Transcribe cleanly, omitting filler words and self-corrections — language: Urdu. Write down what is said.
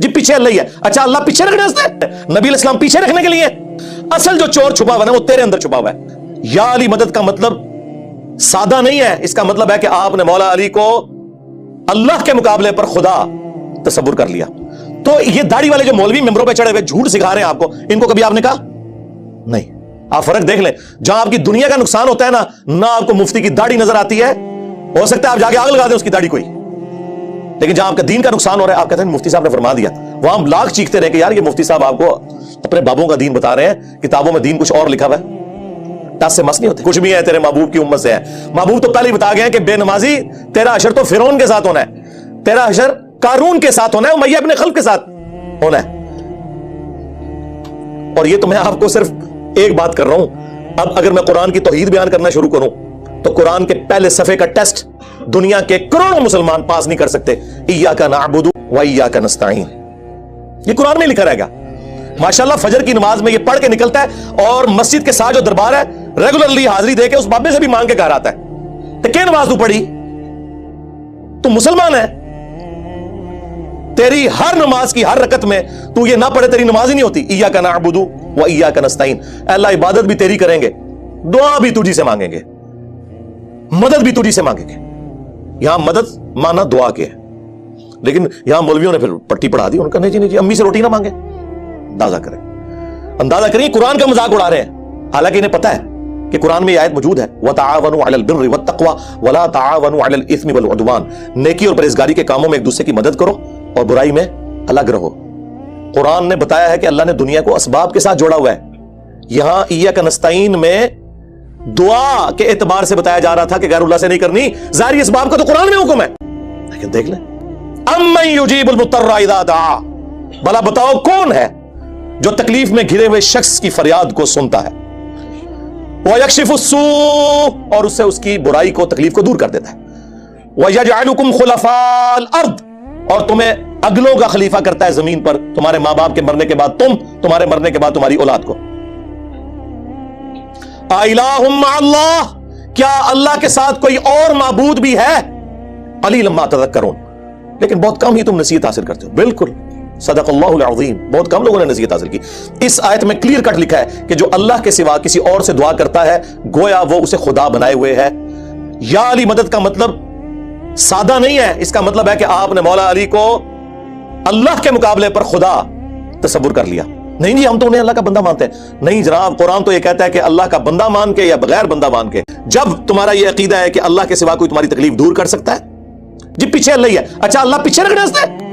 جی پیچھے اللہ ہی ہے. اچھا اللہ پیچھے رکھنے سے نبی علیہ السلام پیچھے رکھنے کے لیے. اصل جو چور چھپا ہوا ہے وہ تیرے اندر چھپا ہوا ہے. یا علی مدد کا مطلب سادہ نہیں ہے, اس کا مطلب ہے کہ آپ نے مولا علی کو اللہ کے مقابلے پر خدا تصور کر لیا. تو یہ داڑھی والے جو مولوی ممبروں پہ چڑھے ہوئے جھوٹ سکھا رہے ہیں آپ کو, ان کو کبھی آپ نے کہا نہیں. آپ فرق دیکھ لیں, جہاں آپ کی دنیا کا نقصان ہوتا ہے نہ آپ کو مفتی کی داڑھی نظر آتی ہے, ہو سکتا ہے آپ جا کے آگ لگا دیں اس کی داڑھی کوئی, لیکن جہاں آپ کا دین کا نقصان ہو رہا ہے آپ کہتے ہیں مفتی صاحب نے فرما دیا. وہاں ہم لاکھ چیختے رہے کہ یار یہ مفتی صاحب آپ کو اپنے بابوں کا دین بتا رہے ہیں, کتابوں میں دین کچھ اور لکھا ہوا ہے. ٹس سے مس نہیں ہوتے, کچھ بھی ہے تیرے محبوب کی امت سے ہے. محبوب تو پہلے ہی بتا گئے ہیں کہ بے نمازی تیرا حشر تو فرعون کے ساتھ ہونا ہے, تیرا حشر قارون کے ساتھ ہونا ہے, امیہ ابن خلف کے ساتھ ہونا ہے. اور یہ تو میں آپ کو صرف ایک بات کر رہا ہوں. اب اگر میں قرآن کی توحید بیان کرنا شروع کروں تو قرآن کے پہلے صفحے کا ٹیسٹ دنیا کے کروڑوں مسلمان پاس نہیں کر سکتے. ایاک نعبد و ایاک نستعین, یہ قرآن میں لکھا رہے گا. ماشاءاللہ فجر کی نماز میں یہ پڑھ کے نکلتا ہے اور مسجد کے ساتھ جو دربار ہے ریگولرلی حاضری دے کے اس بابے سے بھی مانگ کے گھر آتا ہے. تو کیا نماز تو پڑھی, تو مسلمان ہے, تیری ہر نماز کی ہر رکعت میں تو یہ نہ پڑھے تیری نماز ہی نہیں ہوتی. ایاک نعبد و ایاک نستعین, اللہ عبادت بھی تیری کریں گے, دعا بھی تجھی سے مانگیں گے, مدد بھی تجھی سے مانگیں گے. یہاں مدد مانا دعا کے ہے, لیکن یہاں مولویوں نے پھر پٹی پڑھا دی, ان کا نہیں جی امی سے روٹی نہ مانگے. اندازہ کریں قرآن کا مذاق اڑا رہے ہیں, حالانکہ انہیں پتا ہے کہ قرآن میں یہ آیت موجود ہے وَتَعَاوَنُوا عَلَى الْبِرِّ وَالتَّقْوَى وَلَا تَعَاوَنُوا عَلَى الْإِثْمِ وَالْعُدْوَانِ, نیکی اور پرہیزگاری کے کاموں میں ایک دوسرے کی مدد کرو اور برائی میں الگ رہو. قرآن نے بتایا ہے کہ اللہ نے دنیا کو اسباب کے ساتھ جوڑا ہوا ہے. یہاں ایاک نستعین میں دعا کے اعتبار سے بتایا جا رہا تھا کہ غیر اللہ سے نہیں کرنی, ظاہری اسباب کا تو قرآن میں حکم ہے. لیکن دیکھ لیں اَمَّن يُجِيبُ الْمُضْطَرَّ إِذَا دَعَا, بھلا بتاؤ کون ہے جو تکلیف میں گھرے ہوئے شخص کی فریاد کو سنتا ہے, وَيَكْشِفُ السُّوءَ, اور اس سے اس کی برائی کو تکلیف کو دور کر دیتا ہے, وَيَجْعَلُكُمْ خُلَفَاءَ الْأَرْضِ, اور تمہیں اگلوں کا خلیفہ کرتا ہے زمین پر, تمہارے ماں باپ کے مرنے کے بعد تم, تمہارے مرنے کے بعد تمہاری اولاد کو. اَإِلَٰهٌ مَّعَ اللَّهِ, کیا اللہ کے ساتھ کوئی اور معبود بھی ہے؟ قَلِيلًا مَّا تَذَكَّرُونَ, لیکن بہت کم ہی تم نصیحت حاصل کرتے ہو. بالکل صدق اللہ العظیم, بہت کم لوگوں نے نصیحت حاصل کی. اس آیت میں کلیئر کٹ لکھا ہے کہ جو اللہ کے سوا کسی اور سے دعا کرتا ہے گویا وہ اسے خدا بنائے ہوئے ہے. یا علی مدد کا مطلب سادہ نہیں ہے, اس کا مطلب ہے کہ آپ نے مولا علی کو اللہ کے مقابلے پر خدا تصور کر لیا. نہیں جی ہم تو انہیں اللہ کا بندہ مانتے ہیں. نہیں جناب, قرآن تو یہ کہتا ہے کہ اللہ کا بندہ مان کے یا بغیر بندہ مان کے. جب تمہارا یہ عقیدہ ہے کہ اللہ کے سوا کوئی تمہاری تکلیف دور کر سکتا ہے, جی پیچھے اللہ ہی ہے. اچھا اللہ پیچھے رکھنے سے